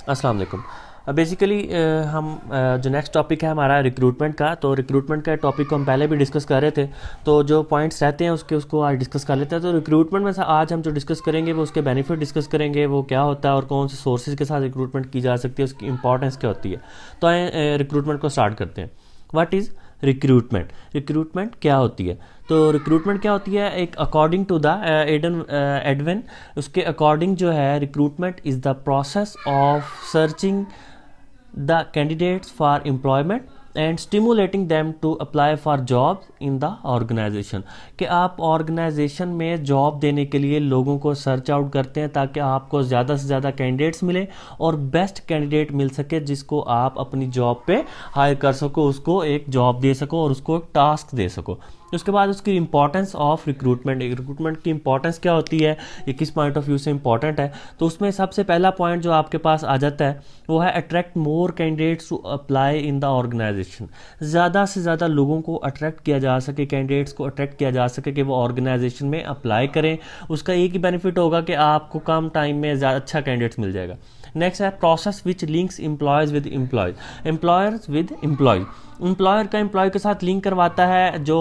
अस्सलाम वालेकुम। बेसिकली हम जो नेक्स्ट टॉपिक है हमारा रिक्रूटमेंट का, तो रिक्रूटमेंट का टॉपिक को हम पहले भी डिस्कस कर रहे थे, तो जो पॉइंट्स रहते हैं उसको आज डिस्कस कर लेते हैं। तो रिक्रूटमेंट में से आज हम जो डिस्कस करेंगे वो उसके बेनिफिट डिस्कस करेंगे, वो क्या होता है और कौन से सोर्सेज के साथ रिक्रूटमेंट की जा सकती है, उसकी इंपॉर्टेंस क्या होती है। तो आए रिक्रूटमेंट को स्टार्ट करते हैं। What is recruitment? रिक्रूटमेंट क्या होती है? तो रिक्रूटमेंट क्या होती है, एक अकॉर्डिंग टू द एडविन, उसके अकॉर्डिंग जो है recruitment is the process of searching the candidates for employment and stimulating them to apply for jobs in the organization। कि आप ऑर्गेनाइजेशन में जॉब देने के लिए लोगों को सर्च आउट करते हैं ताकि आपको ज़्यादा से ज़्यादा कैंडिडेट्स मिले और बेस्ट कैंडिडेट मिल सके जिसको आप अपनी जॉब पे हायर कर सको, उसको एक जॉब दे सको और उसको एक टास्क दे सको। उसके बाद उसकी इंपॉर्टेंस ऑफ रिक्रूटमेंट, रिक्रूटमेंट की इंपॉर्टेंस क्या होती है, ये किस पॉइंट ऑफ व्यू से इंपॉर्टेंट है। तो उसमें सबसे पहला पॉइंट जो आपके पास आ जाता है वो है attract more candidates to apply in the organisation. ज़्यादा से ज़्यादा लोगों को अट्रैक्ट किया जा सके, कैंडिडेट्स को अट्रैक्ट किया जा सके कि वो ऑर्गेनाइजेशन में अप्लाई करें। उसका एक ही बेनिफिट होगा कि आपको कम टाइम में अच्छा कैंडिडेट्स मिल जाएगा। नेक्स्ट है process which links employees with employees, employers with employees. Employer का एम्प्लॉय के साथ लिंक करवाता है, जो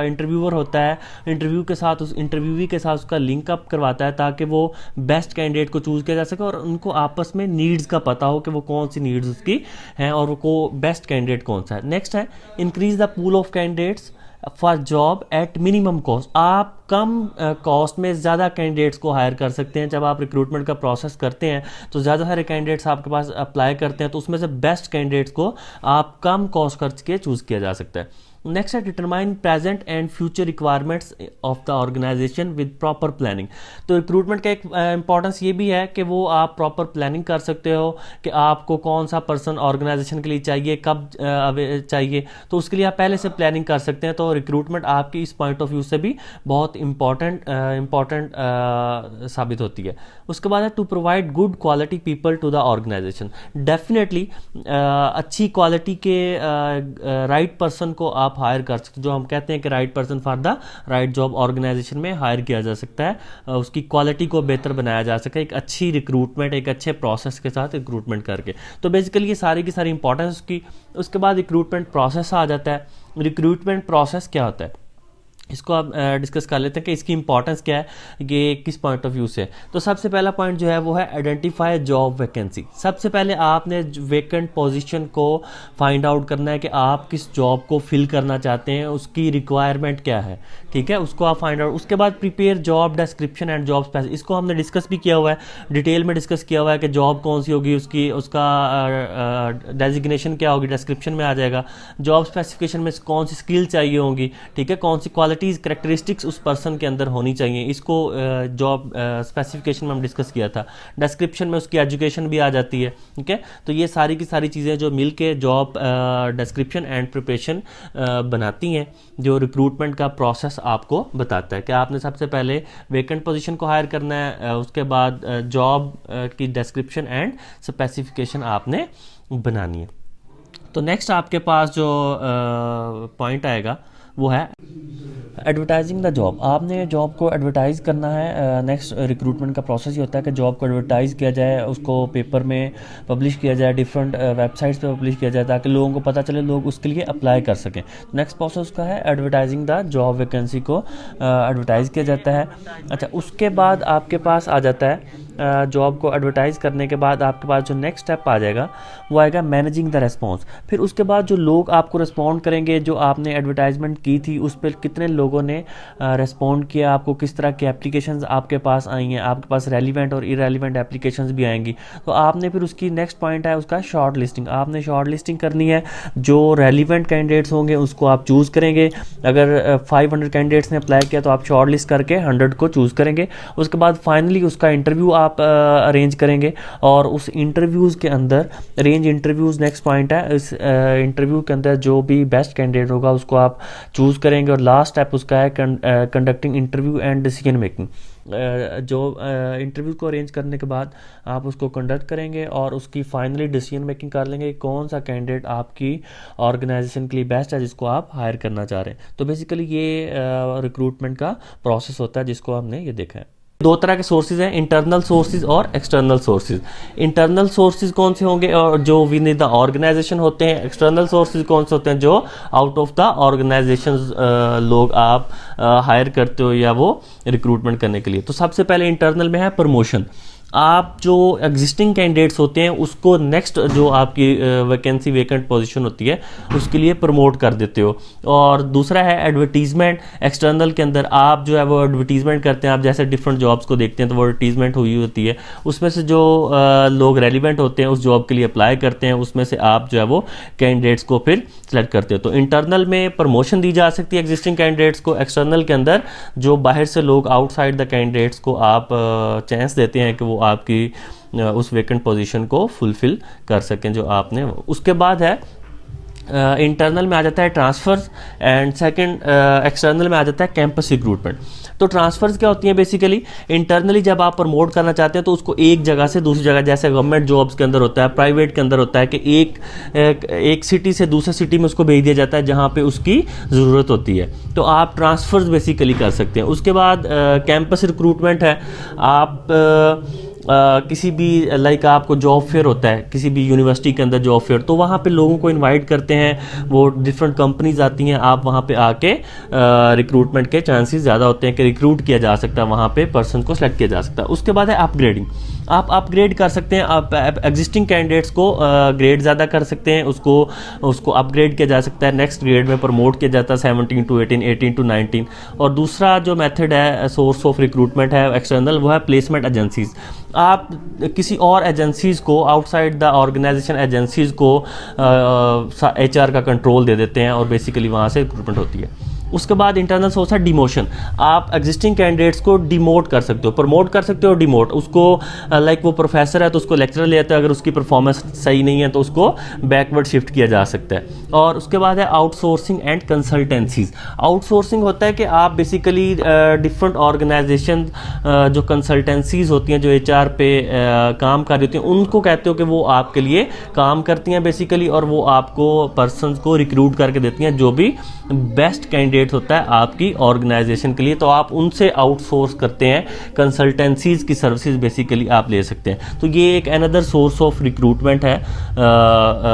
इंटरव्यूअर होता है इंटरव्यू के साथ उस इंटरव्यूवी के साथ उसका लिंक अप करवाता है ताकि वो बेस्ट कैंडिडेट को चूज़ किया जा सके और उनको आपस में नीड्स का पता हो कि वो कौन सी नीड्स उसकी हैं और वो बेस्ट कैंडिडेट कौन सा है। नेक्स्ट है increase the pool of candidates for job at minimum cost. आप कम कॉस्ट में ज़्यादा कैंडिडेट्स को हायर कर सकते हैं। जब आप रिक्रूटमेंट का प्रोसेस करते हैं तो ज़्यादा सारे कैंडिडेट्स आपके पास अप्लाई करते हैं, तो उसमें से बेस्ट कैंडिडेट्स को आप कम कॉस्ट खर्च के चूज़ किया जा सकता है। नेक्स्ट है determine present and future requirements of the organisation with proper planning. तो रिक्रूटमेंट का एक इंपॉर्टेंस ये भी है कि वो आप प्रॉपर प्लानिंग कर सकते हो कि आपको कौन सा पर्सन ऑर्गेनाइजेशन के लिए चाहिए, कब चाहिए, तो उसके लिए आप पहले से प्लानिंग कर सकते हैं। तो रिक्रूटमेंट आपकी इस पॉइंट ऑफ व्यू से भी बहुत इंपॉर्टेंट साबित होती है। उसके बाद है to provide good quality people to the organisation. Definitely अच्छी क्वालिटी के राइट पर्सन को आप हायर कर सकते, जो हम कहते हैं कि right person for the right job organisation में हायर किया जा सकता है, उसकी क्वालिटी को बेहतर बनाया जा सके एक अच्छी रिक्रूटमेंट, एक अच्छे प्रोसेस के साथ रिक्रूटमेंट करके। तो बेसिकली ये सारी की सारी इंपॉर्टेंस उसकी। उसके बाद रिक्रूटमेंट प्रोसेस आ जाता है। रिक्रूटमेंट प्रोसेस क्या होता है इसको आप डिस्कस कर लेते हैं कि इसकी इंपॉर्टेंस क्या है, ये किस पॉइंट ऑफ व्यू से। तो सबसे पहला पॉइंट जो है वो है आइडेंटिफाई जॉब वैकेंसी। सबसे पहले आपने वेकेंट पोजीशन को फाइंड आउट करना है कि आप किस जॉब को फिल करना चाहते हैं, उसकी रिक्वायरमेंट क्या है, ठीक है, उसको आप फाइंड आउट। उसके बाद prepare job description and job specification, इसको हमने डिस्कस भी किया हुआ है, डिटेल में डिस्कस किया हुआ है कि जॉब कौन सी होगी, उसका डेजिग्नेशन क्या होगी, डिस्क्रिप्शन में आ जाएगा। जॉब स्पेसिफिकेशन में कौन सी स्किल चाहिए होंगी, ठीक है, कौन सी कैरेक्टरिस्टिक्स उस पर्सन के अंदर होनी चाहिए, इसको जॉब स्पेसिफिकेशन में हम डिस्कस किया था। डिस्क्रिप्शन में उसकी एजुकेशन भी आ जाती है, ठीक है। तो ये सारी की सारी चीज़ें जो मिल के जॉब डिस्क्रिप्शन एंड प्रिपरेशन बनाती हैं, जो रिक्रूटमेंट का प्रोसेस आपको बताता है कि आपने सबसे पहले वेकेंट पोजीशन को हायर करना है, उसके बाद जॉब की डिस्क्रिप्शन एंड स्पेसिफिकेशन आपने बनानी है। तो नेक्स्ट आपके पास जो पॉइंट आएगा वो है एडवर्टाइजिंग द जॉब। आपने जॉब को एडवर्टाइज़ करना है। नेक्स्ट रिक्रूटमेंट का प्रोसेस ही होता है कि जॉब को एडवर्टाइज़ किया जाए, उसको पेपर में पब्लिश किया जाए, डिफरेंट वेबसाइट्स पे पब्लिश किया जाए ताकि लोगों को पता चले, लोग उसके लिए अप्लाई कर सकें। नेक्स्ट प्रोसेस का है एडवर्टाइजिंग द जॉब वैकेंसी को एडवर्टाइज़ किया जाता है। अच्छा, उसके बाद आपके पास आ जाता है जॉब को एडवर्टाइज़ करने के बाद आपके पास जो नेक्स्ट स्टेप आ जाएगा वो आएगा मैनेजिंग द रेस्पॉन्स। फिर उसके बाद जो लोग आपको रिस्पॉन्ड करेंगे, जो आपने एडवर्टाइजमेंट की थी उस पर कितने लोगों ने रिस्पॉन्ड किया, आपको किस तरह की एप्लीकेशंस आपके पास आई हैं, आपके पास रेलिवेंट और इरेलीवेंट एप्लीकेशंस भी आएंगी। तो आपने फिर उसकी नेक्स्ट पॉइंट है उसका शॉर्ट लिस्टिंग। आपने शॉर्ट लिस्टिंग करनी है, जो रेलिवेंट कैंडिडेट्स होंगे उसको आप चूज़ करेंगे। अगर 500 कैंडिडेट्स ने अप्लाई किया तो आप शॉर्ट लिस्ट करके 100 को चूज़ करेंगे। उसके बाद फाइनली उसका इंटरव्यू आप अरेंज करेंगे और उस इंटरव्यूज़ के अंदर अरेंज इंटरव्यूज़ नेक्स्ट पॉइंट है। इस इंटरव्यू के अंदर जो भी बेस्ट कैंडिडेट होगा उसको आप चूज़ करेंगे और लास्ट स्टेप उसका है conducting interview and decision making. जो इंटरव्यू को अरेंज करने के बाद आप उसको कंडक्ट करेंगे और उसकी फाइनली डिसीजन मेकिंग कर लेंगे कौन सा कैंडिडेट आपकी ऑर्गेनाइजेशन के लिए बेस्ट है जिसको आप हायर करना चाह रहे हैं। तो बेसिकली ये रिक्रूटमेंट का प्रोसेस होता है जिसको हमने ये देखा है। दो तरह के सोर्सेज हैं, इंटरनल सोर्सेज और एक्सटर्नल सोर्सेज। इंटरनल सोर्सेज कौन से होंगे और जो विद इन द ऑर्गेनाइजेशन होते हैं। एक्सटर्नल सोर्सेज कौन से होते हैं जो आउट ऑफ द ऑर्गेनाइजेशन लोग आप हायर करते हो या वो रिक्रूटमेंट करने के लिए। तो सबसे पहले इंटरनल में है प्रमोशन। आप जो एग्जिस्टिंग कैंडिडेट्स होते हैं उसको नेक्स्ट जो आपकी वैकेंसी वेकेंट पोजीशन होती है उसके लिए प्रमोट कर देते हो। और दूसरा है एडवर्टीजमेंट। एक्सटर्नल के अंदर आप जो है वो एडवर्टीजमेंट करते हैं, आप जैसे डिफरेंट जॉब्स को देखते हैं तो वो एडवर्टीजमेंट हुई होती है, उसमें से जो लोग रेलिवेंट होते हैं उस जॉब के लिए अप्लाई करते हैं, उसमें से आप जो है वो कैंडिडेट्स को फिर सेलेक्ट करते हो। तो इंटरनल में प्रमोशन दी जा सकती है एग्जिस्टिंग कैंडिडेट्स को। एक्सटर्नल के अंदर जो बाहर से लोग आउटसाइड द कैंडिडेट्स को आप चांस देते हैं कि वो आपकी उस वेकेंट पोजीशन को फुलफिल कर सकें जो आपने। उसके बाद है इंटरनल में आ जाता है ट्रांसफ़र्स एंड सेकंड एक्सटर्नल में आ जाता है कैंपस रिक्रूटमेंट। तो ट्रांसफ़र्स क्या होती हैं बेसिकली, इंटरनली जब आप प्रमोट करना चाहते हैं तो उसको एक जगह से दूसरी जगह, जैसे गवर्नमेंट जॉब्स के अंदर होता है, प्राइवेट के अंदर होता है कि एक सिटी से दूसरे सिटी में उसको भेज दिया जाता है जहाँ पे उसकी ज़रूरत होती है। तो आप ट्रांसफ़र्स बेसिकली कर सकते हैं। उसके बाद कैंपस रिक्रूटमेंट है। आप किसी भी लाइक आपको जॉब फेयर होता है किसी भी यूनिवर्सिटी के अंदर जॉब फेयर, तो वहाँ पे लोगों को इनवाइट करते हैं, वो डिफरेंट कंपनीज आती हैं, आप वहाँ पे आके रिक्रूटमेंट के चांसेस ज़्यादा होते हैं कि रिक्रूट किया जा सकता है, वहाँ पे पर्सन को सेलेक्ट किया जा सकता है। उसके बाद है अपग्रेडिंग। आप अपग्रेड कर सकते हैं, आप एग्जिस्टिंग कैंडिडेट्स को ग्रेड ज़्यादा कर सकते हैं, उसको अपग्रेड किया जा सकता है, नेक्स्ट ग्रेड में प्रमोट किया जाता है 17 to 18, 18 to 19। और दूसरा जो मेथड है सोर्स ऑफ रिक्रूटमेंट है एक्सटर्नल, वो है प्लेसमेंट एजेंसीज। आप किसी और एजेंसीज़ को आउटसाइड द ऑर्गेनाइजेशन एजेंसीज़ को HR का कंट्रोल दे देते हैं और बेसिकली वहाँ से रिक्रूटमेंट होती है। उसके बाद इंटरनल सोर्स है डिमोशन। आप एग्जिस्टिंग कैंडिडेट्स को डिमोट कर सकते हो, प्रमोट कर सकते हो, डिमोट उसको लाइक वो प्रोफेसर है तो उसको लेक्चरर ले जाते हैं, अगर उसकी परफॉर्मेंस सही नहीं है तो उसको बैकवर्ड शिफ्ट किया जा सकता है। और उसके बाद है आउटसोर्सिंग एंड कंसल्टेंसीज। आउटसोर्सिंग होता है कि आप बेसिकली डिफरेंट ऑर्गेनाइजेशन जो कंसल्टेंसीज होती हैं जो HR पे काम कर रही होती हैं उनको कहते हो कि वो आपके लिए काम करती हैं बेसिकली, और वो आपको पर्सनस को रिक्रूट करके देती हैं जो भी बेस्ट कैंडिडेट होता है आपकी ऑर्गेनाइजेशन के लिए। तो आप उनसे आउटसोर्स करते हैं, कंसल्टेंसीज की सर्विसेज बेसिकली आप ले सकते हैं। तो ये एक अनदर सोर्स ऑफ रिक्रूटमेंट है,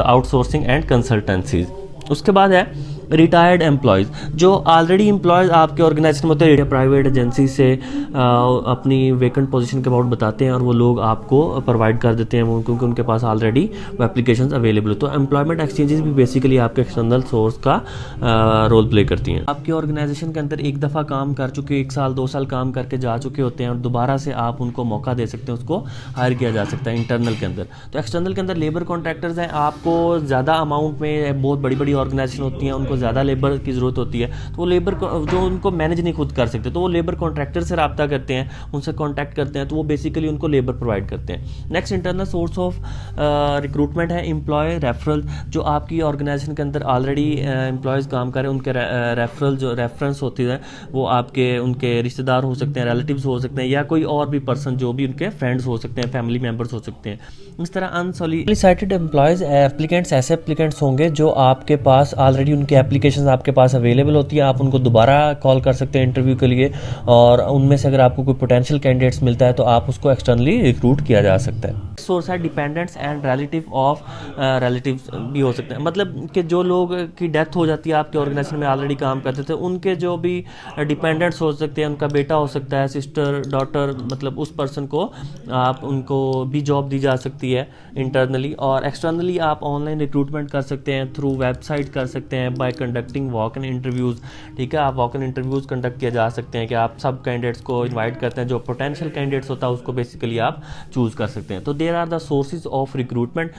आउटसोर्सिंग एंड कंसल्टेंसीज। उसके बाद है रिटायर्ड एम्प्लॉयज़, जो ऑलरेडी एम्प्लॉयज़ आपके ऑर्गेनाइजेशन में होते हैं, प्राइवेट एजेंसी से अपनी वेकेंट पोजीशन के अबाउट बताते हैं और वो लोग आपको प्रोवाइड कर देते हैं क्योंकि उनके पास ऑलरेडी वो एप्लीकेशंस अवेलेबल है। तो एम्प्लॉयमेंट एक्सचेंजेस भी बेसिकली आपके एक्सटर्नल सोर्स का रोल प्ले करती हैं। आपके ऑर्गेनाइजेशन के अंदर एक दफ़ा काम कर चुके, 1 साल 2 साल काम करके जा चुके होते हैं और दोबारा से आप उनको मौका दे सकते हैं, उसको हायर किया जा सकता है इंटरनल के अंदर। तो एक्सटर्नल के अंदर लेबर कॉन्ट्रैक्टर्स हैं, आपको ज़्यादा अमाउंट में, बहुत बड़ी बड़ी ऑर्गेनाइजेशन होती हैं उनको ज़्यादा लेबर की ज़रूरत होती है, तो वो लेबर जो उनको मैनेज नहीं खुद कर सकते तो वो लेबर कॉन्ट्रैक्टर से रब्ता करते हैं, उनसे कॉन्टैक्ट करते हैं, तो वो बेसिकली उनको लेबर प्रोवाइड करते हैं। Next internal source of recruitment है एम्प्लॉय रेफरल। जो आपकी ऑर्गेनाइजेशन के अंदर ऑलरेडी एम्प्लॉयज़ काम कर रहे हैं उनके रेफरल जो रेफरेंस होती है वो आपके उनके रिश्तेदार हो सकते हैं, रिलेटिव्स हो सकते हैं, या कोई और भी पर्सन जो भी उनके फ्रेंड्स हो सकते हैं, फैमिली मेम्बर्स हो सकते हैं। इस तरह अनसॉलिसिटेड एम्प्लॉयज़ एप्लीकेंट्स ऐसे एप्लीकेंट्स होंगे जो आपके पास ऑलरेडी उनकी एप्लीकेशन आपके पास अवेलेबल होती है, आप उनको दोबारा कॉल कर सकते हैं इंटरव्यू के लिए, और उनमें से अगर आपको कोई पोटेंशियल कैंडिडेट्स मिलता है तो आप उसको एक्सटर्नली रिक्रूट किया जा सकता है। सोर्स है dependents and relative of relatives भी हो सकते हैं, मतलब कि जो लोग की डेथ हो जाती है आपके ऑर्गेनाइजेशन में ऑलरेडी काम करते थे उनके जो भी डिपेंडेंट्स हो सकते हैं, उनका बेटा हो सकता है, सिस्टर, डॉटर, मतलब उस पर्सन को आप उनको भी जॉब दी जा सकती है इंटरनली। और एक्सटर्नली आप ऑनलाइन रिक्रूटमेंट कर सकते हैं, थ्रू वेबसाइट कर सकते हैं, bye conducting walk in interviews. ठीक है, आप वॉक इन इंटरव्यूज़ कंडक्ट किया जा सकते हैं कि आप सब कैंडिडेट्स को इनवाइट करते हैं, जो पोटेंशियल कैंडिडेट्स होता है उसको बेसिकली आप चूज़ कर सकते हैं। तो there are the sources of recruitment.